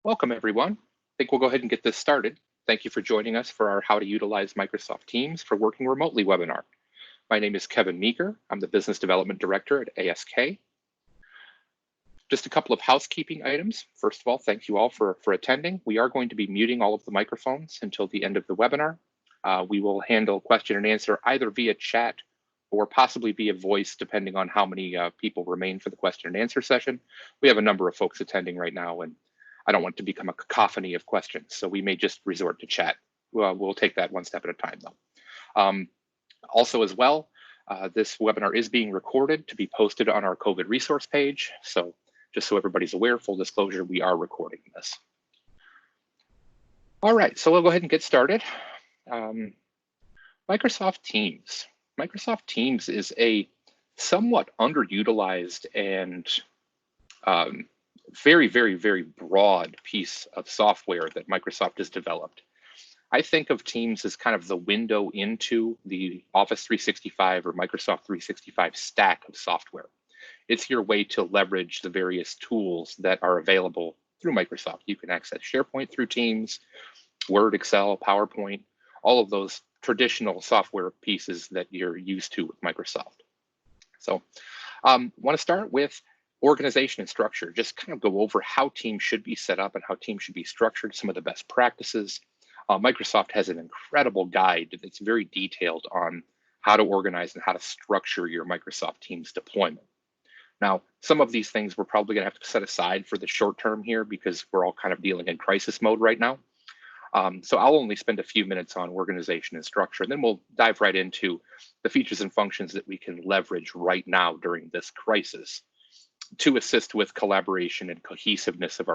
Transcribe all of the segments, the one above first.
Welcome, everyone. I think we'll go ahead and get this started. Thank you for joining us for our How to Utilize Microsoft Teams for Working Remotely webinar. My name is Kevin Meeker. I'm the Business Development Director at ASK. Just a couple of housekeeping items. First of all, thank you all for attending. We are going to be muting all of the microphones until the end of the webinar. We will handle question and answer either via chat or possibly via voice, depending on how many people remain for the question and answer session. We have a number of folks attending right now, and I don't want it to become a cacophony of questions, so we may just resort to chat. We'll take that one step at a time, though. Also, as well, this webinar is being recorded to be posted on our COVID resource page. So just so everybody's aware, full disclosure, we are recording this. All right, so we'll go ahead and get started. Microsoft Teams. Microsoft Teams is a somewhat underutilized and very, very, very broad piece of software that Microsoft has developed. I think of Teams as kind of the window into the Office 365 or Microsoft 365 stack of software. It's your way to leverage the various tools that are available through Microsoft. You can access SharePoint through Teams, Word, Excel, PowerPoint, all of those traditional software pieces that you're used to with Microsoft. So want to start with organization and structure, just kind of go over how teams should be set up and how teams should be structured, some of the best practices. Microsoft has an incredible guide that's very detailed on how to organize and how to structure your Microsoft Teams deployment. Now, some of these things we're probably going to have to set aside for the short term here because we're all kind of dealing in crisis mode right now. So I'll only spend a few minutes on organization and structure, and then we'll dive right into the features and functions that we can leverage right now during this crisis to assist with collaboration and cohesiveness of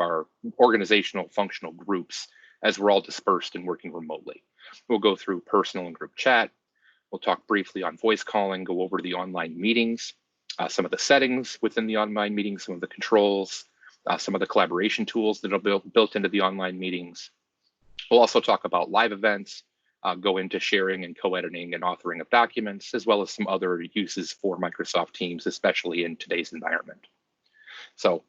our organizational functional groups as we're all dispersed and working remotely. We'll go through personal and group chat. We'll talk briefly on voice calling, go over the online meetings, some of the settings within the online meetings, some of the controls, some of the collaboration tools that are built into the online meetings. We'll also talk about live events, go into sharing and co-editing and authoring of documents, as well as some other uses for Microsoft Teams, especially in today's environment. So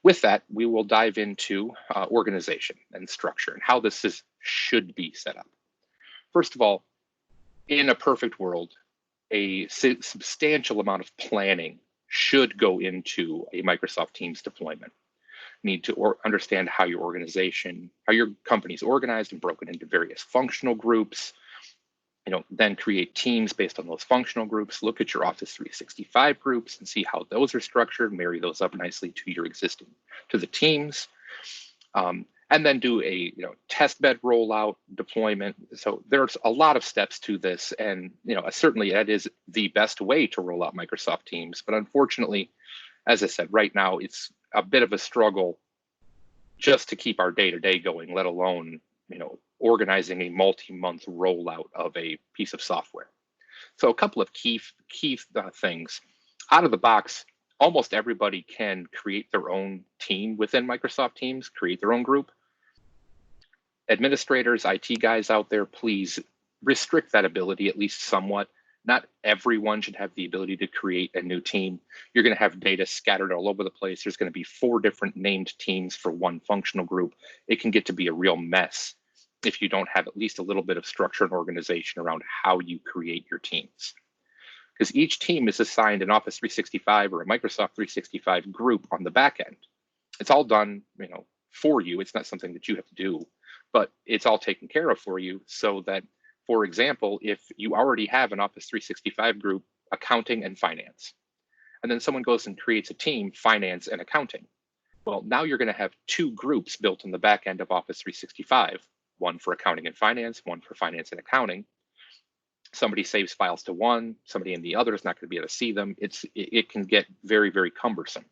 with that, we will dive into organization and structure and how this should be set up. First of all, in a perfect world, a substantial amount of planning should go into a Microsoft Teams deployment. Need to understand how your organization, how your company is organized and broken into various functional groups. Then create teams based on those functional groups. Look at your Office 365 groups and see how those are structured. Marry those up nicely to your existing, to the teams, and then do a test bed rollout deployment. So there's a lot of steps to this, and certainly that is the best way to roll out Microsoft Teams. But unfortunately, as I said, right now it's a bit of a struggle just to keep our day-to-day going, let alone organizing a multi-month rollout of a piece of software. So a couple of key things. Out of the box, almost everybody can create their own team within Microsoft Teams, create their own group. Administrators, IT guys out there, please restrict that ability at least somewhat. Not everyone should have the ability to create a new team. You're going to have data scattered all over the place. There's going to be 4 different named teams for one functional group. It can get to be a real mess if you don't have at least a little bit of structure and organization around how you create your teams. Because each team is assigned an Office 365 or a Microsoft 365 group on the back end. It's all done, for you. It's not something that you have to do, but it's all taken care of for you so that, for example, if you already have an Office 365 group, accounting and finance, and then someone goes and creates a team, finance and accounting. Well, now you're going to have 2 groups built in the back end of Office 365, one for accounting and finance, one for finance and accounting. Somebody saves files to one, somebody in the other is not going to be able to see them. It can get very, very cumbersome.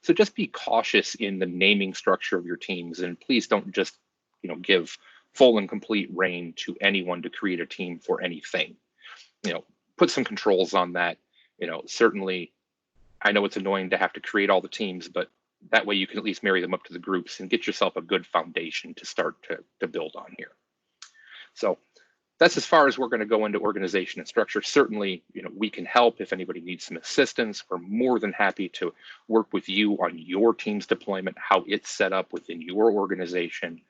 So just be cautious in the naming structure of your teams, and please don't just give full and complete reign to anyone to create a team for anything. Put some controls on that. Certainly, I know it's annoying to have to create all the teams, but that way you can at least marry them up to the groups and get yourself a good foundation to start to build on here. So That's as far as we're going to go into organization and structure. Certainly, we can help if anybody needs some assistance. We're more than happy to work with you on your team's deployment, how it's set up within your organization,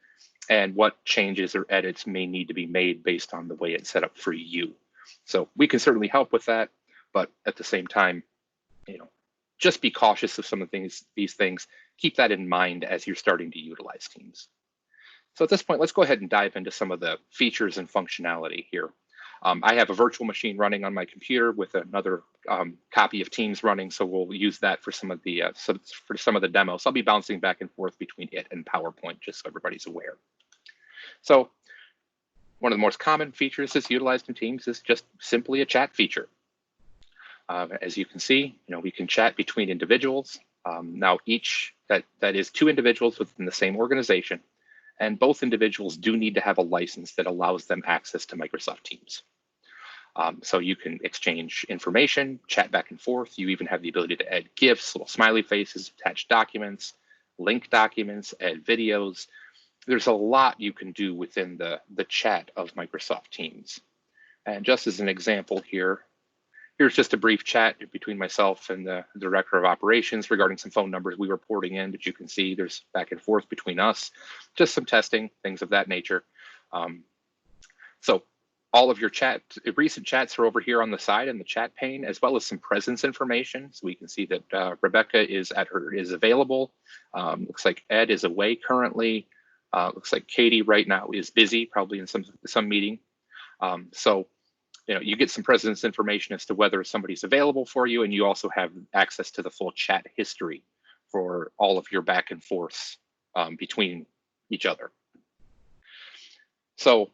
and what changes or edits may need to be made based on the way it's set up for you. So we can certainly help with that, but at the same time, just be cautious of some of these things. Keep that in mind as you're starting to utilize Teams. So at this point, let's go ahead and dive into some of the features and functionality here. I have a virtual machine running on my computer with another copy of Teams running, so we'll use that for some of the demos. I'll be bouncing back and forth between it and PowerPoint, just so everybody's aware. So one of the most common features that's utilized in Teams is just simply a chat feature. As you can see, we can chat between individuals. Now that is two individuals within the same organization, and both individuals do need to have a license that allows them access to Microsoft Teams. So you can exchange information, chat back and forth. You even have the ability to add GIFs, little smiley faces, attach documents, link documents, add videos. There's a lot you can do within the chat of Microsoft Teams. And just as an example here, here's just a brief chat between myself and the director of operations regarding some phone numbers we were porting in, but you can see there's back and forth between us, just some testing, things of that nature. So all of your recent chats are over here on the side in the chat pane, as well as some presence information. So we can see that Rebecca is available. Looks like Ed is away currently. Looks like Katie right now is busy, probably in some meeting. So you get some presence information as to whether somebody's available for you, and you also have access to the full chat history for all of your back and forths between each other. So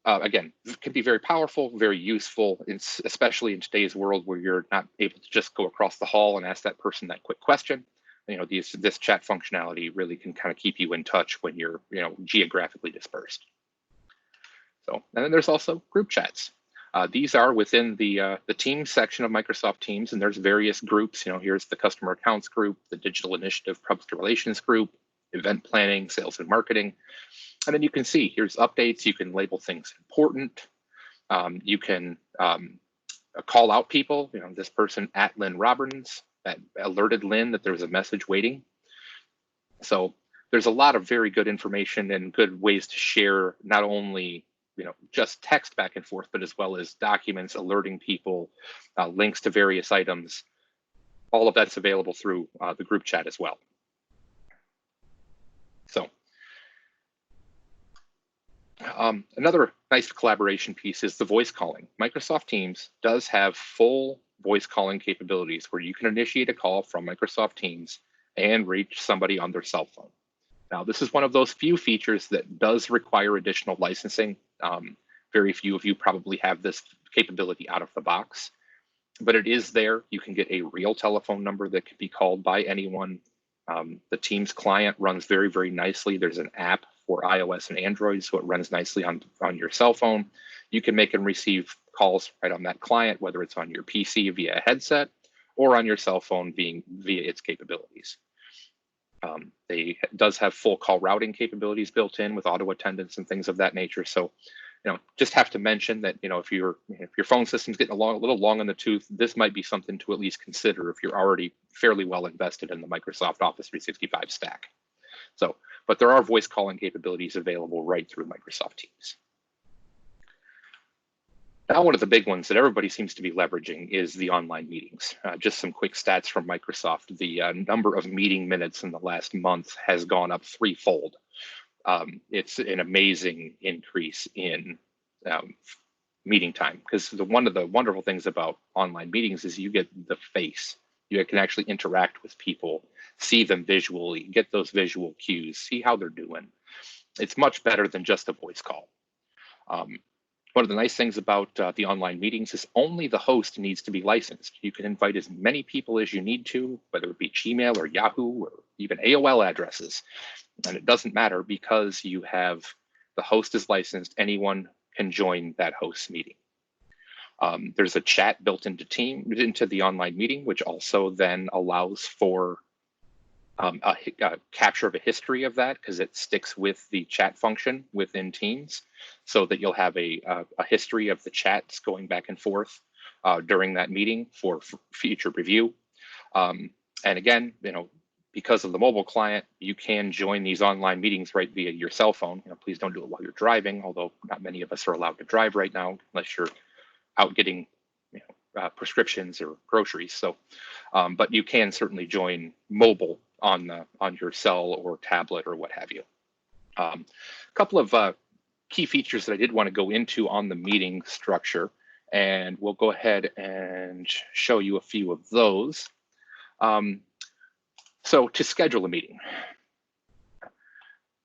again, it can be very powerful, very useful, especially in today's world where you're not able to just go across the hall and ask that person that quick question. This chat functionality really can kind of keep you in touch when you're geographically dispersed. So, and then there's also group chats. These are within the Teams section of Microsoft Teams, and there's various groups. Here's the customer accounts group, the digital initiative public relations group, event planning, sales and marketing. And then you can see here's updates. You can label things important. You can call out people. This person at Lynn Robbins that alerted Lynn that there was a message waiting. So there's a lot of very good information and good ways to share not only just text back and forth, but as well as documents, alerting people, links to various items. All of that's available through the group chat as well. So another nice collaboration piece is the voice calling. Microsoft Teams does have full voice calling capabilities where you can initiate a call from Microsoft Teams and reach somebody on their cell phone. Now, this is one of those few features that does require additional licensing. Very few of you probably have this capability out of the box, but it is there. You can get a real telephone number that can be called by anyone. The Teams client runs very, very nicely. There's an app for iOS and Android, so it runs nicely on your cell phone. You can make and receive calls right on that client, whether it's on your PC via a headset or on your cell phone via its capabilities. They does have full call routing capabilities built in with auto attendance and things of that nature. So, just have to mention that, if your phone system's getting a little long in the tooth, this might be something to at least consider if you're already fairly well invested in the Microsoft Office 365 stack. So, but there are voice calling capabilities available right through Microsoft Teams. Now, one of the big ones that everybody seems to be leveraging is the online meetings. Just some quick stats from Microsoft. The number of meeting minutes in the last month has gone up threefold. It's an amazing increase in meeting time, because one of the wonderful things about online meetings is you get the face. You can actually interact with people, see them visually, get those visual cues, see how they're doing. It's much better than just a voice call. One of the nice things about the online meetings is only the host needs to be licensed. You can invite as many people as you need to, whether it be Gmail or Yahoo or even AOL addresses. And it doesn't matter because you have the host is licensed, anyone can join that host's meeting. There's a chat built into the online meeting, which also then allows for a capture of a history of that, because it sticks with the chat function within Teams, so that you'll have a history of the chats going back and forth during that meeting for future review. And again, because of the mobile client, you can join these online meetings right via your cell phone. Please don't do it while you're driving, although not many of us are allowed to drive right now unless you're out getting prescriptions or groceries. So, but you can certainly join mobile on your cell or tablet or what have you. A couple of key features that I did want to go into on the meeting structure, and we'll go ahead and show you a few of those. So to schedule a meeting,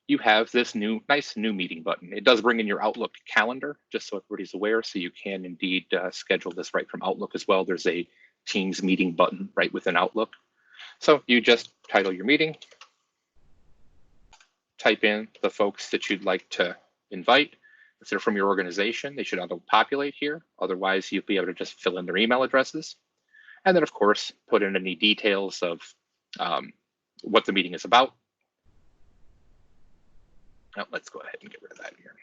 you have this nice new meeting button. It does bring in your Outlook calendar, just so everybody's aware, so you can indeed schedule this right from Outlook as well. There's a Teams meeting button right within Outlook. So you just title your meeting, type in the folks that you'd like to invite. If they're from your organization, they should auto-populate here. Otherwise, you'll be able to just fill in their email addresses. And then, of course, put in any details of what the meeting is about. Now, let's go ahead and get rid of that here.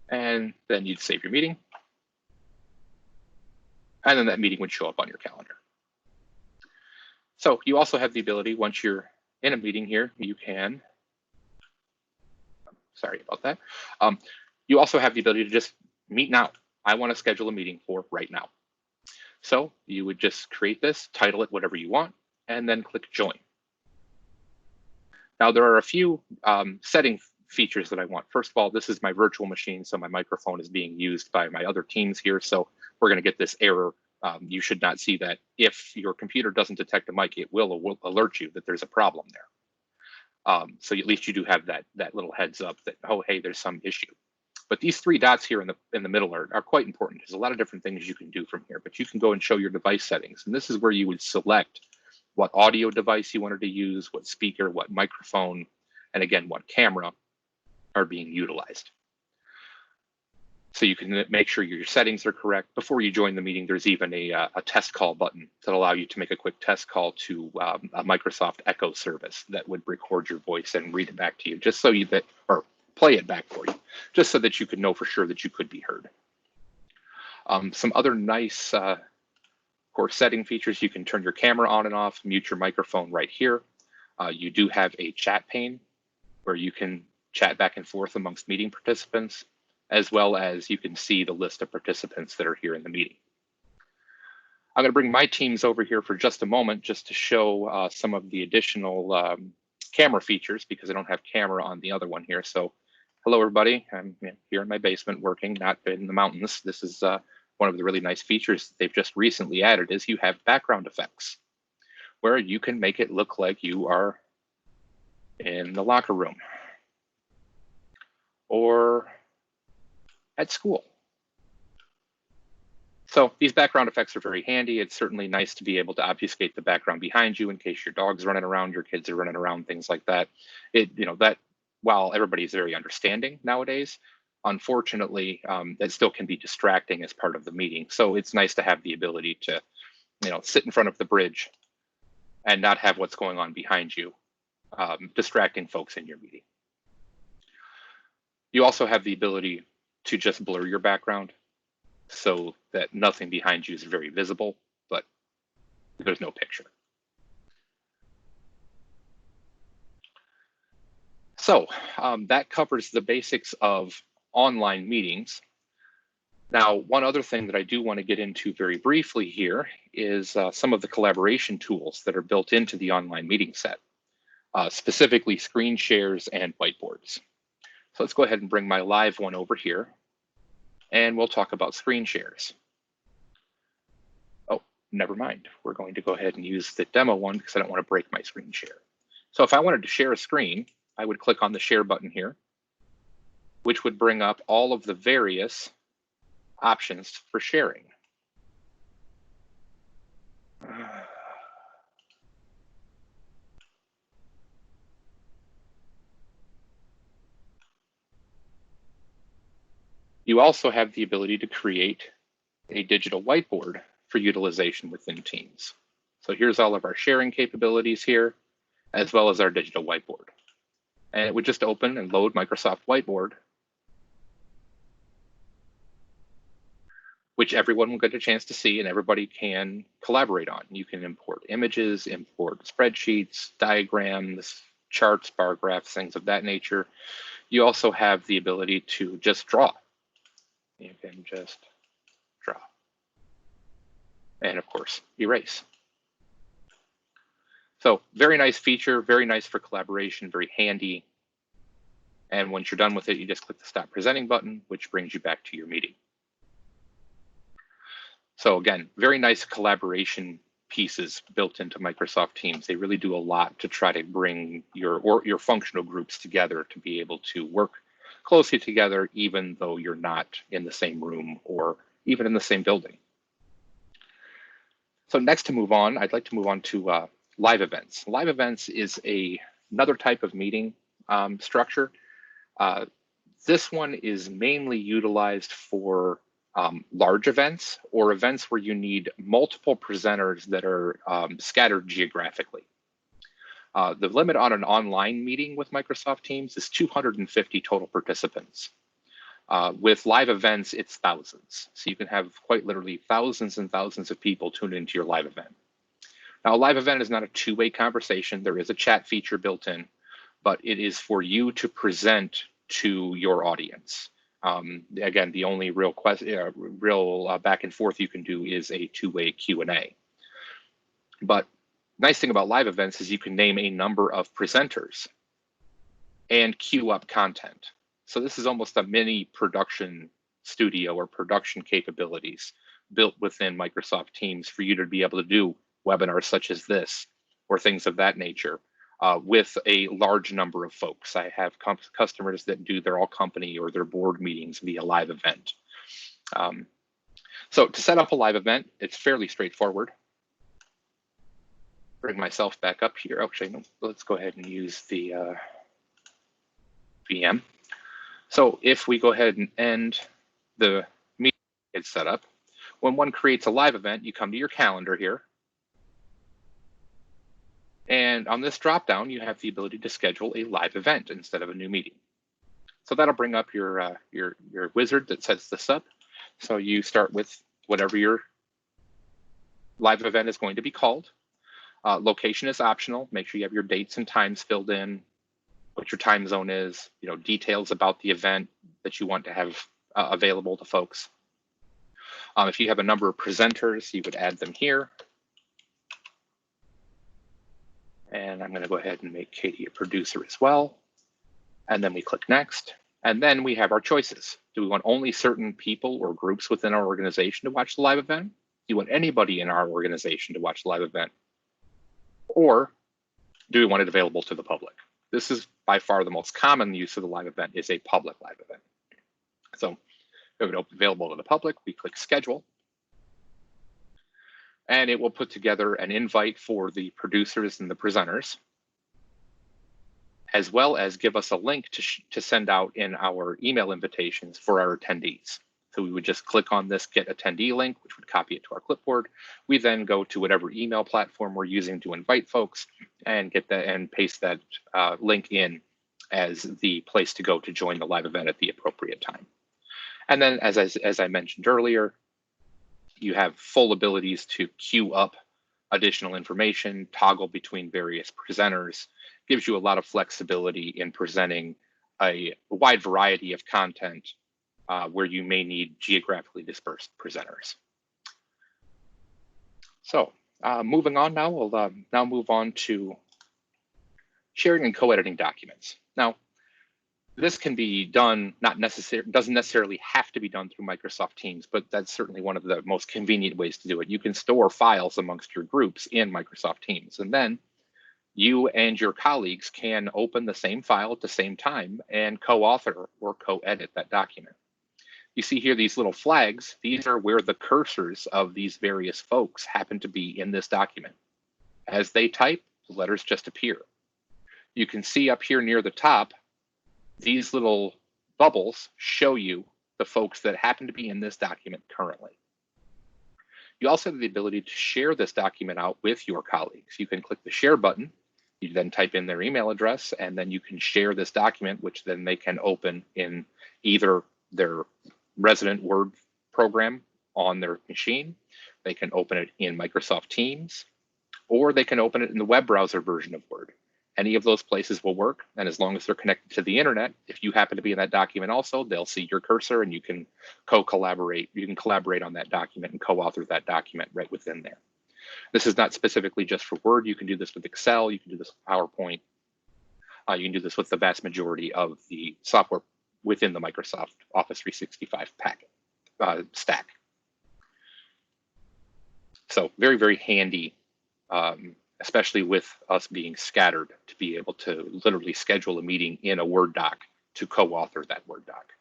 And then you'd save your meeting. And then that meeting would show up on your calendar. So you also have the ability, once you're in a meeting here, you can, sorry about that. You also have the ability to just meet now. I want to schedule a meeting for right now. So you would just create this, title it whatever you want, and then click join. Now there are a few setting features that I want. First of all, this is my virtual machine, so my microphone is being used by my other teams here. So we're going to get this error. You should not see that. If your computer doesn't detect a mic, it will alert you that there's a problem there. So at least you do have that little heads up that, oh, hey, there's some issue. But these three dots here in the middle are quite important. There's a lot of different things you can do from here, but you can go and show your device settings. And this is where you would select what audio device you wanted to use, what speaker, what microphone, and again, what camera are being utilized. So you can make sure your settings are correct. Before you join the meeting, there's even a test call button that allow you to make a quick test call to a Microsoft Echo service that would record your voice and read it back to you, just so or play it back for you, just so that you could know for sure that you could be heard. Some other nice core setting features: you can turn your camera on and off, mute your microphone right here. You do have a chat pane where you can chat back and forth amongst meeting participants, as well as you can see the list of participants that are here in the meeting. I'm going to bring my teams over here for just a moment just to show some of the additional camera features, because I don't have camera on the other one here. So hello, everybody. I'm here in my basement working, not in the mountains. This is one of the really nice features that they've just recently added, is you have background effects, where you can make it look like you are in the locker room or at school. So these background effects are very handy. It's certainly nice to be able to obfuscate the background behind you in case your dog's running around, your kids are running around, things like that. That while everybody's very understanding nowadays, unfortunately, that still can be distracting as part of the meeting. So it's nice to have the ability to, sit in front of the bridge and not have what's going on behind you distracting folks in your meeting. You also have the ability to just blur your background so that nothing behind you is very visible, but there's no picture. So that covers the basics of online meetings. Now, one other thing that I do want to get into very briefly here is some of the collaboration tools that are built into the online meeting set, specifically screen shares and whiteboards. So let's go ahead and bring my live one over here, and we'll talk about screen shares. Oh, never mind. We're going to go ahead and use the demo one because I don't want to break my screen share. So if I wanted to share a screen, I would click on the share button here, which would bring up all of the various options for sharing. You also have the ability to create a digital whiteboard for utilization within Teams. So here's all of our sharing capabilities here, as well as our digital whiteboard. And it would just open and load Microsoft Whiteboard, which everyone will get a chance to see and everybody can collaborate on. You can import images, import spreadsheets, diagrams, charts, bar graphs, things of that nature. You also have the ability to just draw. You can just draw. And of course, erase. So very nice feature, very nice for collaboration, very handy. And once you're done with it, you just click the Stop Presenting button, which brings you back to your meeting. So again, very nice collaboration pieces built into Microsoft Teams. They really do a lot to try to bring your functional groups together to be able to work closely together, even though you're not in the same room or even in the same building. So next to move on, I'd like to move on to live events. Live events is another type of meeting structure. This one is mainly utilized for large events or events where you need multiple presenters that are scattered geographically. The limit on an online meeting with Microsoft Teams is 250 total participants. With live events, it's thousands. So you can have quite literally thousands and thousands of people tune into your live event. Now, a live event is not a two-way conversation. There is a chat feature built in, but it is for you to present to your audience. Again, the only real back and forth you can do is a two-way Q&A. But nice thing about live events is you can name a number of presenters and queue up content. So this is almost a mini production studio or production capabilities built within Microsoft Teams for you to be able to do webinars such as this or things of that nature with a large number of folks. I have customers that do their all company or their board meetings via live event. So to set up a live event, it's fairly straightforward. Bring myself back up here. Actually, no, let's go ahead and use the VM. So if we go ahead and end the meeting it's set up, when one creates a live event, you come to your calendar here. And on this dropdown, you have the ability to schedule a live event instead of a new meeting. So that'll bring up your wizard that sets this up. So you start with whatever your live event is going to be called. Location is optional. Make sure you have your dates and times filled in, what your time zone is, details about the event that you want to have available to folks. If you have a number of presenters, you would add them here. And I'm going to go ahead and make Katie a producer as well. And then we click next. And then we have our choices. Do we want only certain people or groups within our organization to watch the live event? Do you want anybody in our organization to watch the live event? Or do we want it available to the public? This is by far the most common use of the live event is a public live event. So if it's available to the public, we click schedule. And it will put together an invite for the producers and the presenters, as well as give us a link to send out in our email invitations for our attendees. So we would just click on this get attendee link, which would copy it to our clipboard. We then go to whatever email platform we're using to invite folks and get that and paste that link in as the place to go to join the live event at the appropriate time. And then as I mentioned earlier, you have full abilities to queue up additional information, toggle between various presenters, gives you a lot of flexibility in presenting a wide variety of content where you may need geographically dispersed presenters. So moving on now, we'll now move on to sharing and co-editing documents. Now, this can be done, doesn't necessarily have to be done through Microsoft Teams, but that's certainly one of the most convenient ways to do it. You can store files amongst your groups in Microsoft Teams, and then you and your colleagues can open the same file at the same time and co-author or co-edit that document. You see here these little flags. These are where the cursors of these various folks happen to be in this document. As they type, the letters just appear. You can see up here near the top, these little bubbles show you the folks that happen to be in this document currently. You also have the ability to share this document out with your colleagues. You can click the share button, you then type in their email address, and then you can share this document, which then they can open in either their resident Word program on their machine, they can open it in Microsoft Teams, or they can open it in the web browser version of Word. Any of those places will work, and as long as they're connected to the internet, if you happen to be in that document also, they'll see your cursor and you can co-collaborate. You can collaborate on that document and co-author that document right within there. This is not specifically just for Word. You can do this with Excel, you can do this with PowerPoint, you can do this with the vast majority of the software within the Microsoft Office 365 packet stack. So very, very handy, especially with us being scattered, to be able to literally schedule a meeting in a Word doc to co-author that Word doc.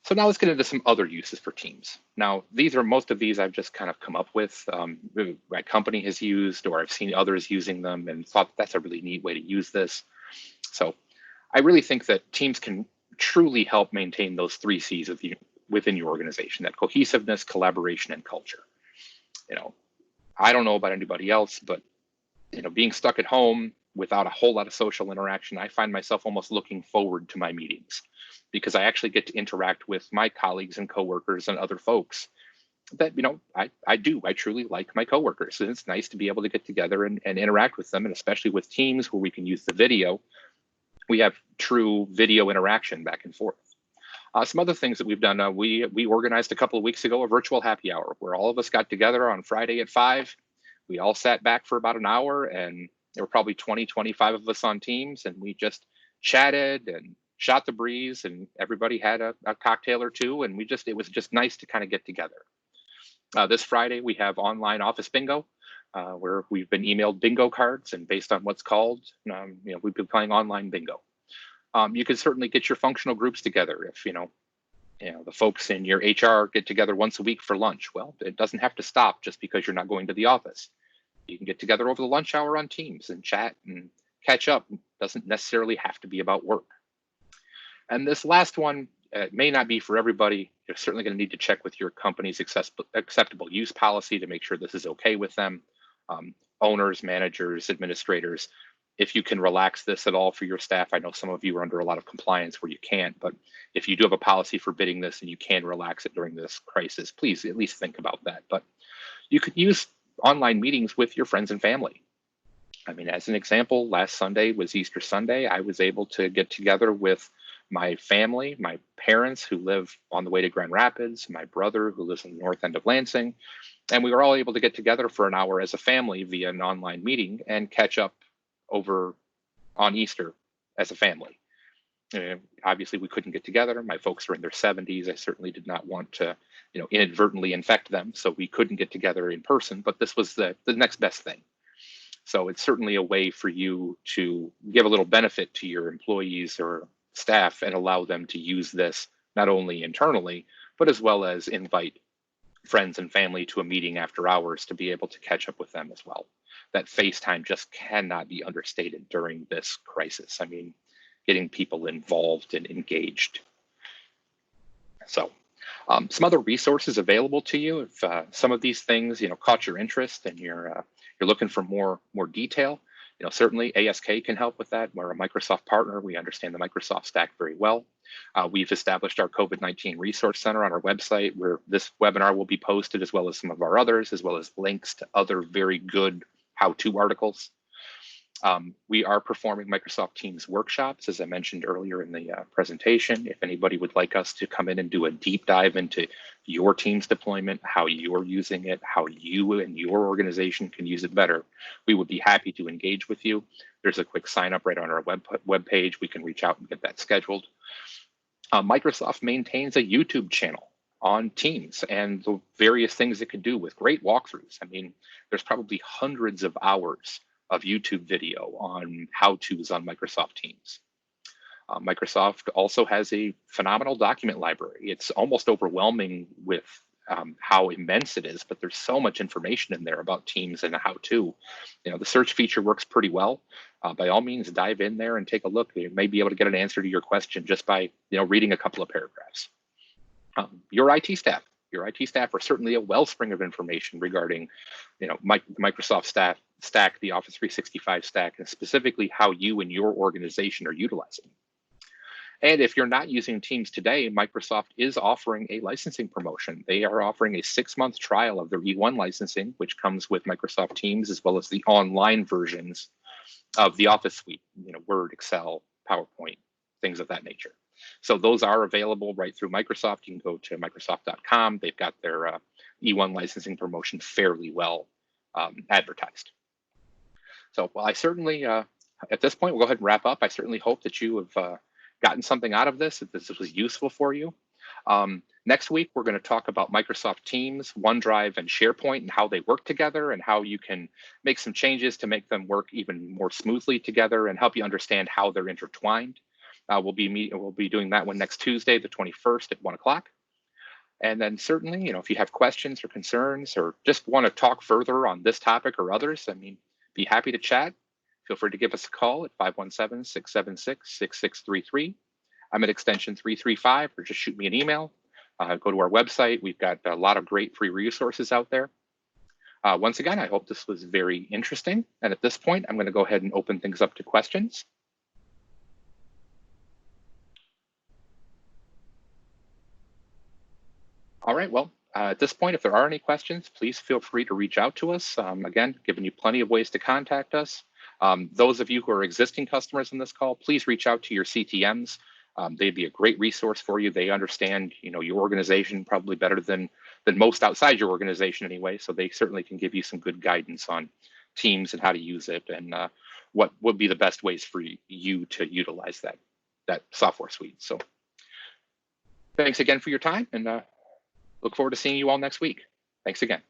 So now let's get into some other uses for Teams. Now, most of these I've just kind of come up with, my company has used, or I've seen others using them and thought that's a really neat way to use this. So I really think that Teams can truly help maintain those 3 C's within your organization, that cohesiveness, collaboration, and culture. I don't know about anybody else, but being stuck at home without a whole lot of social interaction, I find myself almost looking forward to my meetings because I actually get to interact with my colleagues and coworkers and other folks that, I truly like my coworkers. And it's nice to be able to get together and interact with them. And especially with Teams where we can use the video, we have true video interaction back and forth. Some other things that we've done, we organized a couple of weeks ago a virtual happy hour where all of us got together on Friday at 5. We all sat back for about an hour, and there were probably 20, 25 of us on Teams, and we just chatted and shot the breeze, and everybody had a cocktail or two, and it was just nice to kind of get together. This Friday, we have online office bingo, where we've been emailed bingo cards, and based on what's called, we've been playing online bingo. You can certainly get your functional groups together if, the folks in your HR get together once a week for lunch. Well, it doesn't have to stop just because you're not going to the office. You can get together over the lunch hour on Teams and chat and catch up. It doesn't necessarily have to be about work. And this last one may not be for everybody. You're certainly going to need to check with your company's acceptable use policy to make sure this is okay with them. Owners, managers, administrators, if you can relax this at all for your staff. I know some of you are under a lot of compliance where you can't, but if you do have a policy forbidding this and you can relax it during this crisis, please at least think about that. But you could use online meetings with your friends and family. I mean, as an example, last Sunday was Easter Sunday. I was able to get together with my family, my parents who live on the way to Grand Rapids, my brother who lives in the north end of Lansing, and we were all able to get together for an hour as a family via an online meeting and catch up over on Easter as a family. Obviously, we couldn't get together. My folks are in their 70s. I certainly did not want to, inadvertently infect them, so we couldn't get together in person. But this was the next best thing. So it's certainly a way for you to give a little benefit to your employees or staff and allow them to use this not only internally, but as well as invite friends and family to a meeting after hours to be able to catch up with them as well. That FaceTime just cannot be understated during this crisis. I mean, getting people involved and engaged. So some other resources available to you. If some of these things, caught your interest and you're looking for more detail, certainly ASK can help with that. We're a Microsoft partner. We understand the Microsoft stack very well. We've established our COVID-19 Resource Center on our website where this webinar will be posted, as well as some of our others, as well as links to other very good how-to articles. We are performing Microsoft Teams workshops, as I mentioned earlier in the presentation. If anybody would like us to come in and do a deep dive into your Teams deployment, how you're using it, how you and your organization can use it better, we would be happy to engage with you. There's a quick sign up right on our web page. We can reach out and get that scheduled. Microsoft maintains a YouTube channel on Teams and the various things it could do with great walkthroughs. I mean, there's probably hundreds of hours of YouTube video on how-tos on Microsoft Teams. Microsoft also has a phenomenal document library. It's almost overwhelming with how immense it is, but there's so much information in there about Teams and how-to. The search feature works pretty well. By all means, dive in there and take a look. You may be able to get an answer to your question just by reading a couple of paragraphs. Your IT staff your IT staff are certainly a wellspring of information regarding, Microsoft stack, the Office 365 stack, and specifically how you and your organization are utilizing it. And if you're not using Teams today, Microsoft is offering a licensing promotion. They are offering a 6-month trial of their E1 licensing, which comes with Microsoft Teams, as well as the online versions of the Office suite, Word, Excel, PowerPoint, things of that nature. So those are available right through Microsoft. You can go to Microsoft.com. They've got their E1 licensing promotion fairly well advertised. So, well, I certainly, at this point, we'll go ahead and wrap up. I certainly hope that you have gotten something out of this, if this was useful for you. Next week, we're going to talk about Microsoft Teams, OneDrive, and SharePoint, and how they work together, and how you can make some changes to make them work even more smoothly together and help you understand how they're intertwined. We'll be doing that one next Tuesday, the 21st at 1 o'clock. And then certainly, if you have questions or concerns or just want to talk further on this topic or others, be happy to chat. Feel free to give us a call at 517-676-6633. I'm at extension 335, or just shoot me an email. Go to our website. We've got a lot of great free resources out there. Once again, I hope this was very interesting. And at this point, I'm going to go ahead and open things up to questions. All right, well, at this point, if there are any questions, please feel free to reach out to us. Again, giving you plenty of ways to contact us. Those of you who are existing customers in this call, please reach out to your CTMs. They'd be a great resource for you. They understand, your organization probably better than most outside your organization anyway. So they certainly can give you some good guidance on Teams and how to use it, and what would be the best ways for you to utilize that software suite. So thanks again for your time, and look forward to seeing you all next week. Thanks again.